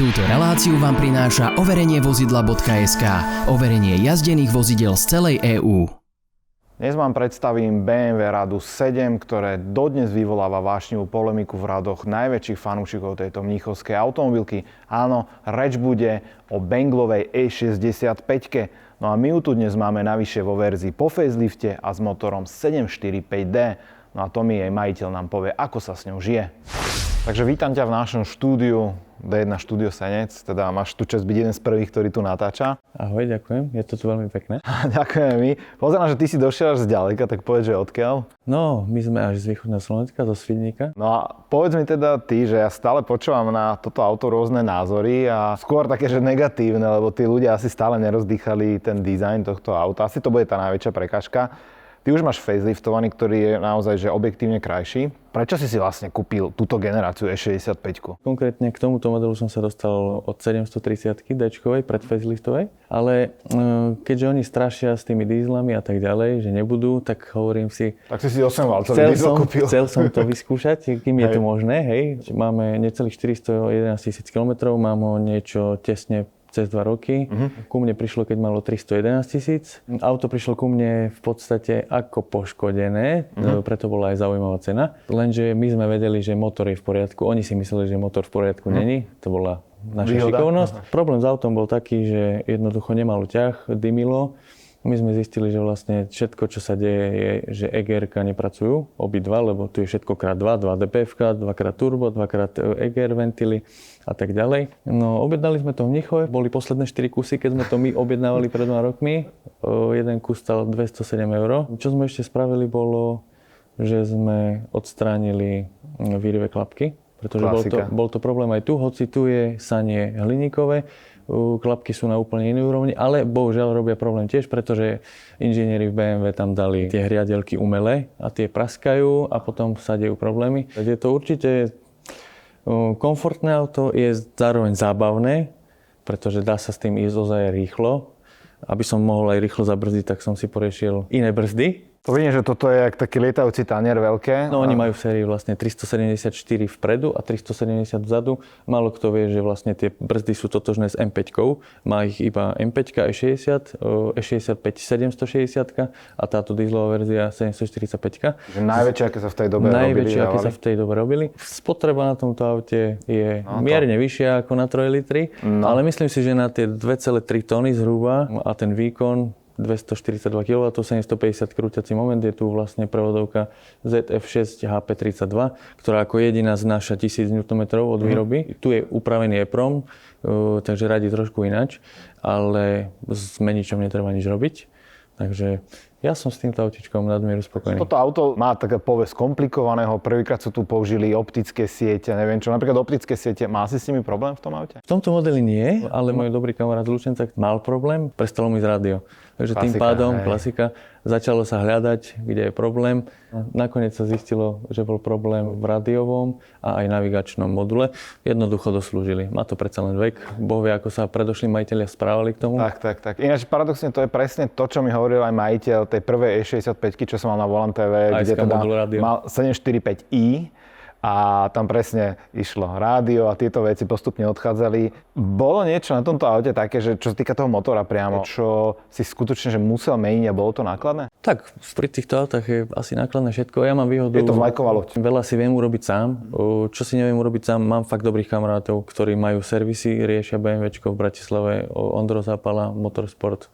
Túto reláciu vám prináša overenievozidla.sk. Overenie jazdených vozidel z celej EÚ. Dnes vám predstavím BMW Radu 7, ktoré dodnes vyvoláva vášnivú polemiku v radoch najväčších fanúšikov tejto mníchovskej automobilky. Áno, reč bude o Benglovej E65. No a my ju tu dnes máme navyše vo verzii po facelifte a s motorom 745D. No a to mi jej majiteľ nám povie, ako sa s ňou žije. Takže vítam ťa v našom štúdiu, D1 Štúdio Senec, teda máš tu časť byť jeden z prvých, ktorý tu natáča. Ahoj, ďakujem, je to tu veľmi pekné. Ďakujem mi. Pozerám, že ty si došiel až z ďaleka, tak povedz, že odkiaľ? No, my sme až z východného Slovenska, zo Svidníka. No a povedz mi teda ty, že ja stále počúvam na toto auto rôzne názory a skôr také, že negatívne, lebo tí ľudia asi stále nerozdýchali ten dizajn tohto auta. Asi to bude tá najväčšia prekážka. Ty už máš faceliftovaný, ktorý je naozaj že objektívne krajší. Prečo si vlastne kúpil túto generáciu E65? Konkrétne k tomuto modelu som sa dostal od 730 D-čkovej, pred faceliftovej, ale keďže oni strašia s tými dízlami a tak ďalej, že nebudú, tak hovorím si... Tak si 8-valcový diesel kúpil. Chcel som to vyskúšať, kým je to možné, hej. Máme necelých 411 000 km, mám ho niečo tesne cez 2 roky. Ku mne prišlo, keď malo 311 000. Auto prišlo ku mne v podstate ako poškodené, preto bola aj zaujímavá cena. Lenže my sme vedeli, že motor je v poriadku. Oni si mysleli, že motor v poriadku není. To bola naša šikovnosť. Problém s autom bol taký, že jednoducho nemalo ťah, dymilo. My sme zistili, že vlastne všetko, čo sa deje, je, že EGR-ka nepracujú, obidva, lebo tu je všetko krát 2 DPF-ka, 2x turbo, 2x EGR ventily a tak ďalej. No, objednali sme to v Mníchove, boli posledné 4 kusy, keď sme to my objednávali pred 2 rokmi. Jeden kus stal 207 €. Čo sme ešte spravili bolo, že sme odstránili výrivé klapky, pretože bol to problém aj tu, hoci tu je sanie hliníkové. Klapky sú na úplne inej úrovni, ale bohužiaľ robia problém tiež, pretože inžinieri v BMW tam dali tie hriadelky umelé a tie praskajú a potom sa dejú problémy. Je to určite komfortné auto, je zároveň zábavné, pretože dá sa s tým ísť ozaj rýchlo. Aby som mohol aj rýchlo zabrzdiť, tak som si poriešil iné brzdy. To vidím, že toto je jak taký lietajúci tanier veľké. No oni majú v sérii vlastne 374 vpredu a 370 vzadu. Málo kto vie, že vlastne tie brzdy sú totožné s M5. Má ich iba M5 E60, E65 760 a táto dieselová verzia 745. Najväčšie, aké sa v tej dobe robili. Najväčšie, aké sa v tej dobe robili. Spotreba na tomto aute je mierne vyššia ako na 3 litry, ale myslím si, že na tie 2,3 tony zhruba a ten výkon 242 kW, 750 krúťací moment, je tu vlastne prevodovka ZF6 HP32, ktorá ako jediná znáša 1000 Nm od výroby. Tu je upravený EPROM, takže radí trošku inač, ale s meničom netreba nič robiť. Takže ja som s týmto autičkom nadmieru spokojný. Toto auto má také povesť komplikovaného. Prvýkrát sa tu použili optické siete, neviem čo. Napríklad optické siete, má si s nimi problém v tom aute? V tomto modeli nie, ale môj dobrý kamarát z Lučenca mal problém, prestalo mi z rádio. Takže tým pádom, klasika, začalo sa hľadať, kde je problém. Nakoniec sa zistilo, že bol problém v rádiovom a aj navigačnom module. Jednoducho doslúžili. Má to predsa len vek. Boh vie, ako sa predošlí majitelia správali k tomu. Tak. Ináč paradoxne to je presne to, čo mi hovoril aj majiteľ tej prvej E65, čo som mal na Volant TV, kde teda mal 745i. A tam presne išlo rádio a tieto veci postupne odchádzali. Bolo niečo na tomto aute také, že čo sa týka toho motora priamo, čo si skutočne že musel meniť a bolo to nákladné? Tak, pri týchto autách je asi nákladné všetko. Ja mám výhodu... Je to vlajková loď. Veľa si viem urobiť sám. Čo si neviem urobiť sám, mám fakt dobrých kamarátov, ktorí majú servisy, riešia BMWčko v Bratislave, Ondro Zápala, Motorsport,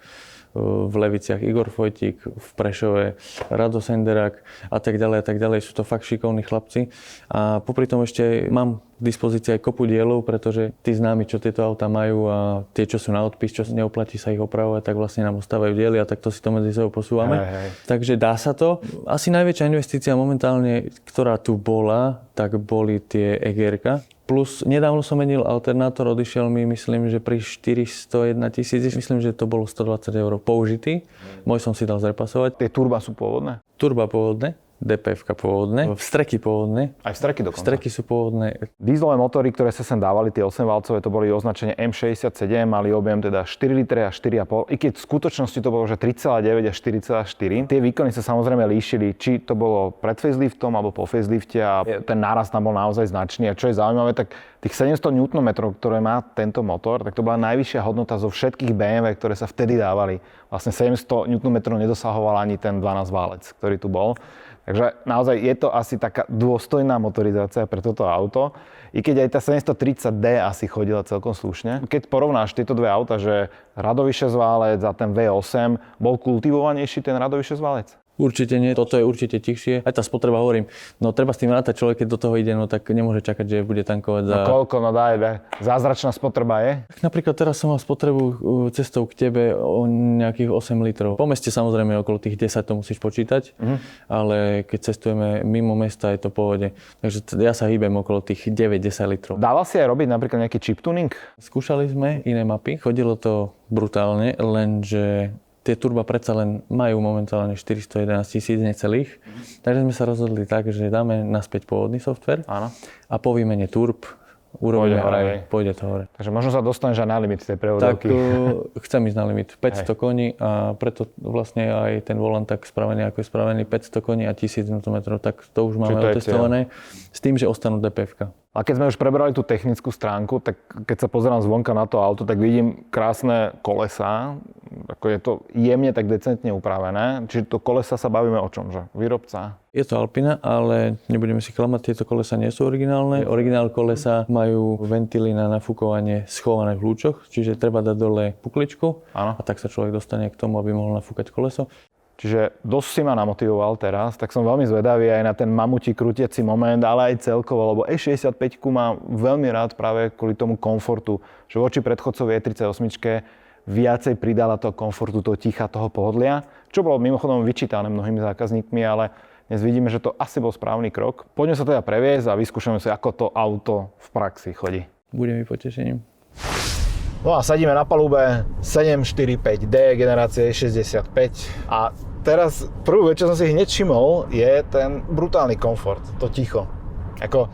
v Leviciach Igor Fojtík, v Prešove Rado Senderák a tak ďalej. Sú to fakt šikovní chlapci. A popri tom ešte mám k dispozícii aj kopu dielov, pretože tí známi, čo tieto autá majú a tie, čo sú na odpis, čo neoplatí sa ich opravovať, tak vlastne nám ostávajú diely a takto si to medzi sebou posúvame. Takže dá sa to. Asi najväčšia investícia momentálne, ktorá tu bola, tak boli tie EGR-ka. Plus nedávno som menil alternátor, odišiel mi, myslím, že pri 401 000, myslím, že to bolo 120 € použitý. Môj som si dal zrepasovať. Tie turba sú pôvodné? Turba pôvodné. DPF-ka pôvodné, streky pôvodné. Aj streky dokonca. Streky sú pôvodné. Dieselové motory, ktoré sa sem dávali, tie 8-valcové, to boli označenie M67, mali objem teda 4 litre a 4,5. I keď v skutočnosti to bolo, že 3,9 a 4,4. Tie výkony sa samozrejme líšili, či to bolo pred faceliftom alebo po facelifte a ten nárast tam bol naozaj značný. A čo je zaujímavé, tak tých 700 Nm, ktoré má tento motor, tak to bola najvyššia hodnota zo všetkých BMW, ktoré sa vtedy dávali. Vlastne 700 Nm nedosahoval ani ten 12-válec, ktorý tu bol. Takže naozaj je to asi taká dôstojná motorizácia pre toto auto. I keď aj tá 730D asi chodila celkom slušne. Keď porovnáš tieto dve auta, že radový 6-válec a ten V8, bol kultivovanejší ten radový 6-válec? Určite nie, toto je určite tichšie. Aj tá spotreba, hovorím, no treba s tým rátať, človek keď do toho ide, no tak nemôže čakať, že bude tankovať za... No koľko, no daj, zázračná spotreba je? Napríklad teraz som mal spotrebu cestou k tebe o nejakých 8 litrov. Po meste samozrejme okolo tých 10 to musíš počítať, ale keď cestujeme mimo mesta, je to v pohode. Takže ja sa hýbem okolo tých 9-10 litrov. Dával si aj robiť napríklad nejaký chip tuning? Skúšali sme iné mapy, chodilo to brutálne, lenže tie turba predsa len majú momentálne 411 000 necelých. Takže sme sa rozhodli tak, že dáme naspäť pôvodný software. Áno. A po výmene turb urobíme pôjde to hore. Takže možno sa dostaneš aj na limit tej prevodovky. Tak chcem ísť na limit. 500 koní a preto vlastne aj ten volant tak spravený, ako je spravený, 500 koní a 1000 Nm, tak to už máme otestované. S tým, že ostanú DPF-ka. A keď sme už prebrali tú technickú stránku, tak keď sa pozerám zvonka na to auto, tak vidím krásne kolesá. Ako je to jemne tak decentne upravené. Čiže to kolesa sa bavíme o čom, že? Výrobca? Je to Alpina, ale nebudeme si klamať, tieto kolesa nie sú originálne. Originál kolesa majú ventily na nafúkovanie schované v lúčoch, čiže treba dať dole pukličku. Áno. A tak sa človek dostane k tomu, aby mohol nafúkať koleso. Čiže dosť si ma namotivoval teraz, tak som veľmi zvedavý aj na ten mamutí krútiaci moment, ale aj celkovo, lebo E65 mám veľmi rád práve kvôli tomu komfortu, že voči predchodcovi E38 viacej pridala toho komfortu, toho ticha, toho pohodlia, čo bolo mimochodom vyčítané mnohými zákazníkmi, ale dnes vidíme, že to asi bol správny krok. Poďme sa teda previesť a vyskúšame si, ako to auto v praxi chodí. Bude mi potešením. No a sadíme na palube 745D generácie 65 a teraz prvú vec, čo som si hneď všimol, je ten brutálny komfort, to ticho. Ako,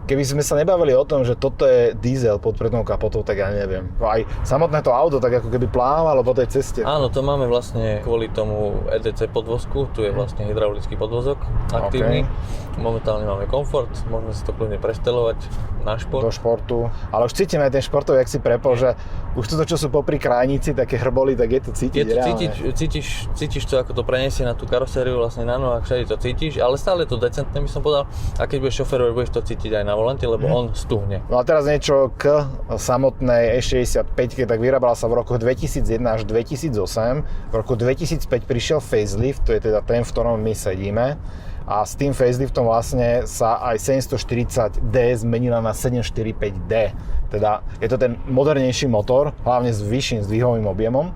keby sme sa nebavili o tom, že toto je diesel pod prednou kapotou, tak ja neviem. Aj samotné to auto tak ako keby plávalo po tej ceste. Áno, to máme vlastne kvôli tomu EDC podvozku, tu je vlastne hydraulický podvozok aktívny. Okay. Momentálne máme komfort, môžeme si to kľudne preštelovať na šport. Do športu, ale už cítime aj ten športový, jak si prepol, že už toto, čo sú popri krajnici, také hrboly, tak je to cítiť reálne. Cítiš to, ako to preniesie na tú karosériu, vlastne na nohách, všade to cítiš, ale stále je to decentné, by som povedal. A keď budeš šoférovať, budeš to cítiť aj na volante, lebo on stuhne. No a teraz niečo k samotnej E65, tak vyrábala sa v rokoch 2001 až 2008. V roku 2005 prišiel facelift, to je teda ten, v ktorom my sedíme. A s tým faceliftom vlastne sa aj 740D zmenila na 745D. Teda je to ten modernejší motor, hlavne s vyšším zdvihovým objemom.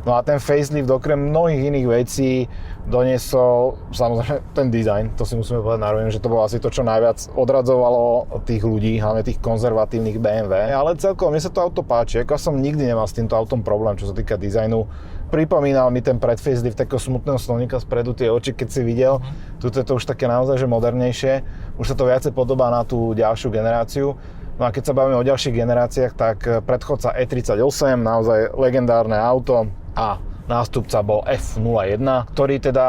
No a ten facelift okrem mnohých iných vecí doniesol samozrejme ten dizajn, to si musíme povedať na rovinu, že to bolo asi to, čo najviac odradzovalo tých ľudí, hlavne tých konzervatívnych BMW. Ale celkovo mne sa to auto páči, ako som nikdy nemal s týmto autom problém, čo sa týka dizajnu. Pripomínal mi ten pred facelift takého smutného slonika spredu, tie oči, keď si videl. Tuto je to už také naozaj že modernejšie, už sa to viacej podobá na tú ďalšiu generáciu. No a keď sa bavíme o ďalších generáciách, tak predchodca E38, naozaj legendárne auto a nástupca bol F01, ktorý teda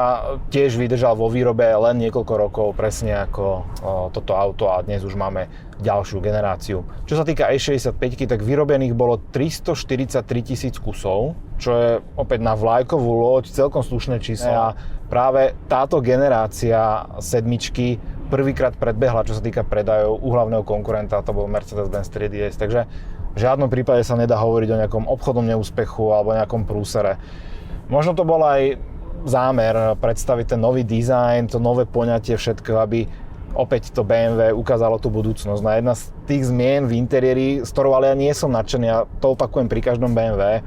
tiež vydržal vo výrobe len niekoľko rokov, presne ako toto auto a dnes už máme ďalšiu generáciu. Čo sa týka E65, tak vyrobených bolo 343 000 kusov, čo je opäť na vlajkovú loď celkom slušné číslo. A práve táto generácia sedmičky prvýkrát predbehla, čo sa týka predajov u hlavného konkurenta, to bol Mercedes-Benz 3DS, takže v žiadnom prípade sa nedá hovoriť o nejakom obchodnom neúspechu alebo nejakom prúsere. Možno to bol aj zámer predstaviť ten nový dizajn, to nové poňatie všetko, aby opäť to BMW ukázalo tú budúcnosť. No a jedna z tých zmien v interiéri, s ktorou ale ja nie som nadšený, a to opakujem pri každom BMW,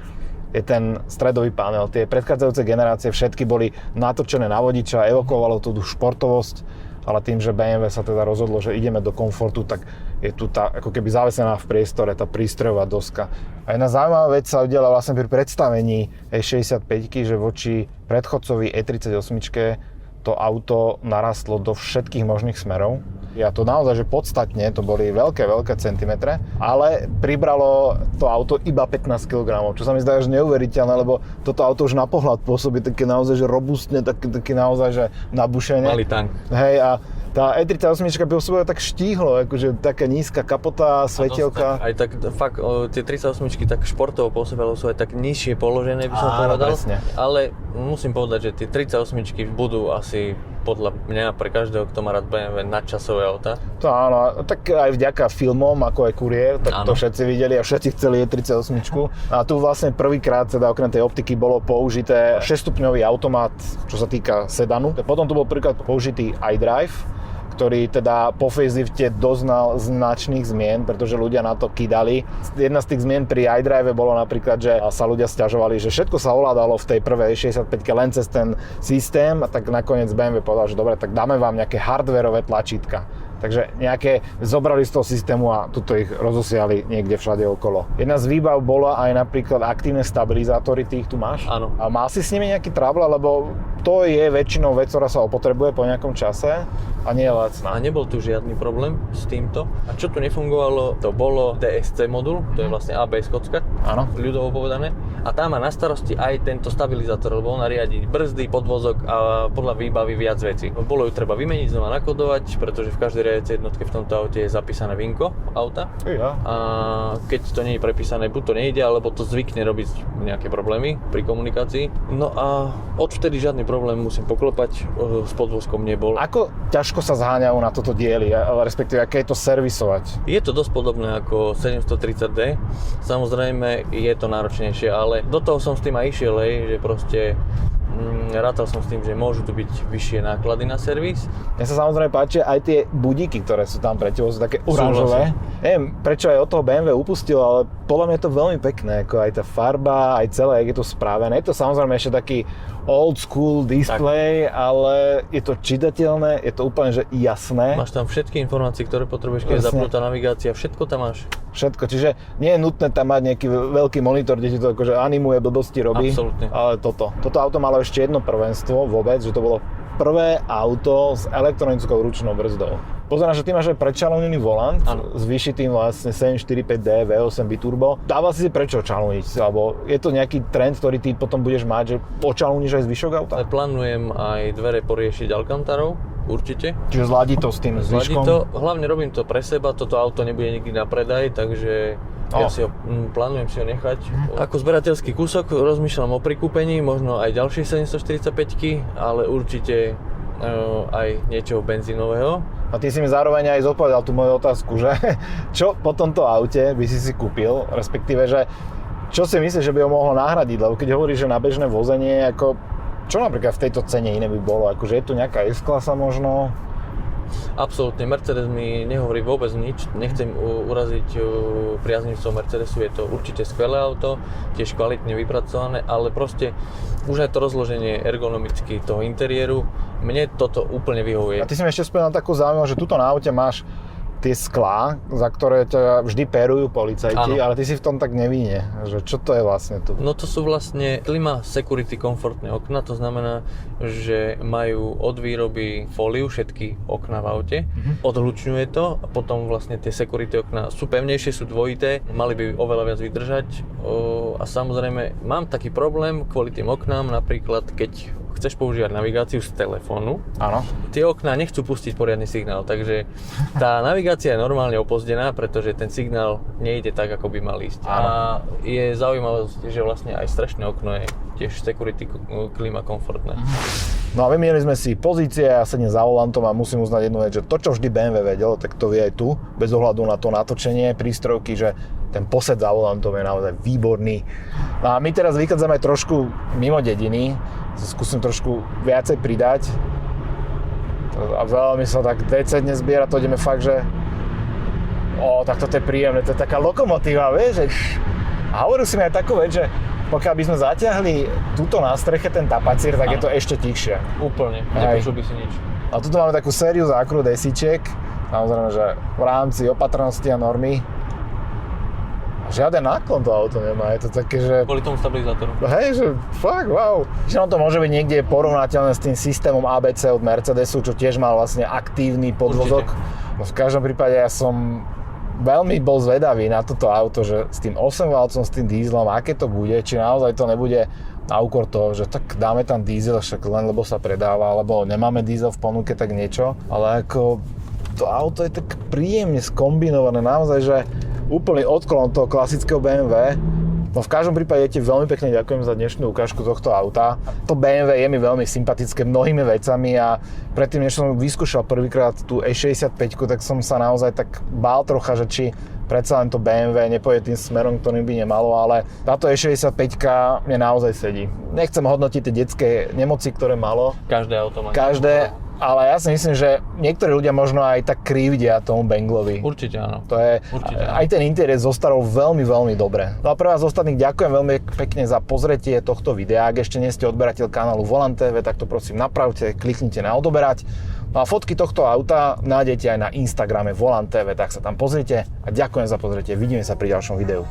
je ten stredový panel. Tie predchádzajúce generácie všetky boli natočené na vodiča, evokovalo tú športovosť, ale tým, že BMW sa teda rozhodlo, že ideme do komfortu, tak je tu tá ako keby zavesená v priestore tá prístrojová doska. A jedna zaujímavá vec sa udiala vlastne pri predstavení E65, že voči predchodcovi E38 to auto narastlo do všetkých možných smerov. Ja to naozaj, že podstatne, to boli veľké centimetre, ale pribralo to auto iba 15 kg, čo sa mi zdá že neuveriteľné, lebo toto auto už na pohľad pôsobí také naozaj, že robustne, také naozaj, že nabušenie. Malý tank. Hej, a tá E38 by osobila tak štíhlo, akože taká nízka kapota, svetielka. Aj tak fakt, tie 38 tak športovo pôsobilo, sú aj tak nižšie položené, by som povedal. Presne. Ale musím povedať, že tie 38 budú asi podľa mňa pre každého, kto má rád BMW, nadčasové auta. To áno, tak aj vďaka filmom, ako aj Kuriér, tak áno. To všetci videli a všetci chceli E38. A tu vlastne prvýkrát teda okrem tej optiky bolo použité 6-stupňový automat, čo sa týka sedanu. Potom tu bol prvýkrát použitý iDrive, ktorý teda po facelifte doznal značných zmien, pretože ľudia na to kydali. Jedna z tých zmien pri iDrive bolo napríklad, že sa ľudia sťažovali, že všetko sa ovládalo v tej prvej 65-ke len cez ten systém, a tak nakoniec BMW povedal, že dobre, tak dáme vám nejaké hardwareové tlačítka. Takže nejaké zobrali z toho systému a tuto ich rozosiali niekde všade okolo. Jedna z výbav bola aj napríklad aktívne stabilizátory, ty ich tu máš? Áno. A má si s nimi nejaký trouble, lebo to je väčšinou vec, ktorá sa opotrebuje po nejakom čase a nie je lacná. A nebol tu žiadny problém s týmto. A čo tu nefungovalo, to bolo DSC modul, to je vlastne ABS kocka, áno, ľudovo povedané. A tá má na starosti aj tento stabilizátor, lebo ona riadi brzdy, podvozok a podľa výbavy viac vecí. Bolo ju treba vymeniť, znova nakodovať, pretože v každej riadiacej jednotke v tomto aute je zapísané vinko auta. Ja. A keď to nie je prepísané, buď to nejde, alebo to zvykne robiť nejaké problémy pri komunikácii. No a odvtedy žiadny problém, musím poklopať, s podvozkom nebol. Ako ťažko sa zháňajú na toto diely, respektíve aké je to servisovať? Je to dosť podobné ako 730D, samozrejme je to náročnejšie, ale do toho som s tým aj išiel, že proste rátal som s tým, že môžu tu byť vyššie náklady na servis. Mne sa samozrejme páči aj tie budíky, ktoré sú tam pre teba, sú také oranžové. Neviem, prečo aj od toho BMW upustil, ale podľa mňa je to veľmi pekné, ako aj tá farba, aj celé, jak je to správené. Je to samozrejme ešte taký old school display, ale je to čitateľné, je to úplne že jasné. Máš tam všetky informácie, ktoré potrebuješ, keď je zapnutá navigácia, všetko tam máš. Všetko, čiže nie je nutné tam mať nejaký veľký monitor, kde ti to akože animuje, blbosti robí. Absolútne. Ale toto auto malo ešte jedno prvenstvo vôbec, že to bolo prvé auto s elektronickou ručnou brzdou. Pozerám, že ty máš aj predčalúnený volant s vyšitým vlastne 745D V8 biturbo. Dával si prečo čalúniť? Alebo je to nejaký trend, ktorý ty potom budeš mať, že očalúniš aj zvyšok auta? Ale plánujem aj dvere poriešiť Alcantarou, určite. Čiže zladí to s tým zvyškom? Zladí to, hlavne robím to pre seba, toto auto nebude nikdy na predaj, takže ja si ho, plánujem si ho nechať. Ako zberateľský kúsok rozmýšľam o prikúpení, možno aj ďalšie 745-ky, ale určite aj niečo benzínového. A ty si mi zároveň aj zodpovedal tú moju otázku, že čo po tomto aute by si kúpil, respektíve, že čo si myslíš, že by ho mohlo nahradiť, lebo keď hovoríš, že na bežné vozenie, ako čo napríklad v tejto cene iné by bolo, akože je tu nejaká S-klasa možno? Absolútne, Mercedes mi nehovorí vôbec nič, nechcem uraziť priaznivcov Mercedesu, je to určite skvelé auto, tiež kvalitne vypracované, ale proste už aj to rozloženie ergonomicky toho interiéru, mne toto úplne vyhovuje. A ty si mi ešte spomínal takú zaujímavú, že tuto na aute máš tie sklá, za ktoré ťa vždy pérujú policajti, ale ty si v tom tak nevíne, že čo to je vlastne tu? No to sú vlastne klima security komfortné okna, to znamená, že majú od výroby fóliu všetky okna v aute, odhlučňuje to a potom vlastne tie security okna sú pevnejšie, sú dvojité, mali by oveľa viac vydržať a samozrejme mám taký problém kvôli tým oknám, napríklad keď chceš používať navigáciu z telefónu, áno, tie okná nechcú pustiť poriadny signál, takže tá navigácia je normálne opozdená, pretože ten signál nejde tak, ako by mal ísť. Áno. A je zaujímavé, že vlastne aj strešné okno je tiež security klima komfortné. No a vymienili sme si pozície, ja sedím za volantom a musím uznať jednu vec, že to, čo vždy BMW vedelo, tak to vie aj tu, bez ohľadu na to natočenie prístrojky, že ten posed za volantom je naozaj výborný. No a my teraz vychádzame trošku mimo dediny, skúsim trošku viacej pridať a veľmi sa tak decentne zbiera, to ideme fakt, že tak toto je príjemné, to je taká lokomotíva, vieš, a hovoril si mi aj takú vec, že pokiaľ by sme zatiahli túto na streche ten tapacír, tak je to ešte tichšie. Úplne, nepočul by si nič. A tuto máme takú sériu zákruh desíček, samozrejme, že v rámci opatrnosti a normy. A Žiaden náklon to auto nemá, je to také, že... Kvôli tomu stabilizátoru. Hej, že fakt, wow. Že to môže byť niekde porovnateľné s tým systémom ABC od Mercedesu, čo tiež mal vlastne aktívny podvozok. No v každom prípade ja som veľmi bol zvedavý na toto auto, že s tým 8-valcom, s tým dízlom, aké to bude, či naozaj to nebude na úkor toho, že tak dáme tam diesel, však len lebo sa predáva, alebo nemáme diesel v ponuke, tak niečo. Ale ako to auto je tak príjemne skombinované, naozaj, že úplný odklon toho klasického BMW. No v každom prípade ti veľmi pekne ďakujem za dnešnú ukážku tohto auta. To BMW je mi veľmi sympatické mnohými vecami a predtým, než som vyskúšal prvýkrát tú E65, tak som sa naozaj tak bál trocha, že či predsa len to BMW nepôjde tým smerom, ktorým by nemalo, ale táto E65 mne naozaj sedí. Nechcem hodnotiť tie detské nemoci, ktoré malo. Každé auto má. Ale ja si myslím, že niektorí ľudia možno aj tak krivdia tomu Benglovi. Určite áno. To je, aj ten interiér zostarol veľmi, veľmi dobre. No a pre vás ostatných ďakujem veľmi pekne za pozretie tohto videa. Ak ešte nie ste odberateľ kanálu Volant TV, tak to prosím napravte, kliknite na odoberať. No a fotky tohto auta nájdete aj na Instagrame Volant TV, tak sa tam pozrite a ďakujem za pozretie. Vidíme sa pri ďalšom videu.